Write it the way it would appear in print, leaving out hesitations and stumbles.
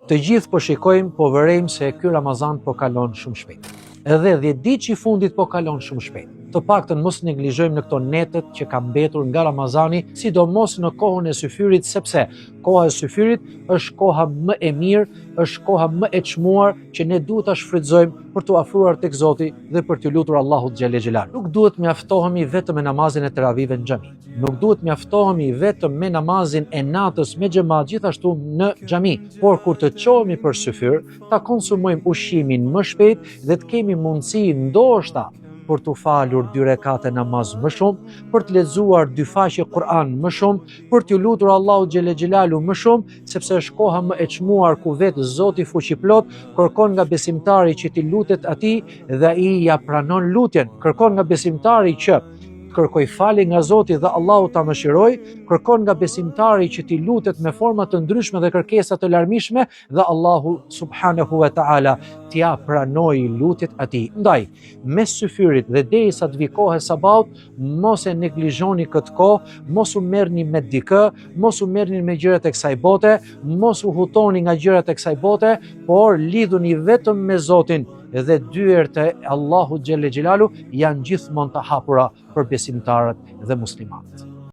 Të gjithë po shikojmë, po vërejmë se ky Ramazan po kalon shumë shpejt. Edhe 10 ditë i fundit po kalon shumë shpejt. Të paktën mos neglizhojmë në këto netët që ka mbetur nga Ramazani, sidomos në kohën e syfyrit, sepse koha e syfyrit është koha më e mirë, është koha më e çmuar që ne duhet ta shfrytëzojmë për të afruar tek Zoti dhe për të lutur Allahut xhelle xhelal. Nuk duhet mjaftohemi vetëm me namazin e teravive në xhami. Nuk duhet mjaftohemi vetëm me namazin e natës me xhamat gjithashtu në xhami, por kur të çohemi për syfyr, ta konsumojmë ushqimin më shpejt dhe të kemi mundësi ndoshta për të falur 2 rekate namaz më shumë, për të lexuar 2 faqe Kur'an më shumë, për të lutur Allahu xhelle xhelalu më shumë, sepse është koha më e çmuar ku vetë Zoti fuqiplot kërkon nga besimtari që t'i lutet atij dhe ai ja pranon lutjen. Kërkon nga besimtari që kërkoj falje nga Zoti dhe Allahu ta mëshiroj, kërkon nga besimtari që t'i lutet me forma të ndryshme dhe kërkesa të larmishme dhe Allahu subhanahu wa ta'ala t'ja pranoj lutjet atij. Ndaj, mes syfyrit dhe derisa të vi koha e sabaut, mos e neglizhoni këtë kohë, mos u merrni me dikë, mos u merrni me gjërat e kësaj bote, mos u hutoni nga gjërat e kësaj bote, por lidhuni vetëm me Zotin dhe dyert e Allahu xhelle xhelalu janë gjithmonë të hapura për besimtarët dhe muslimanët.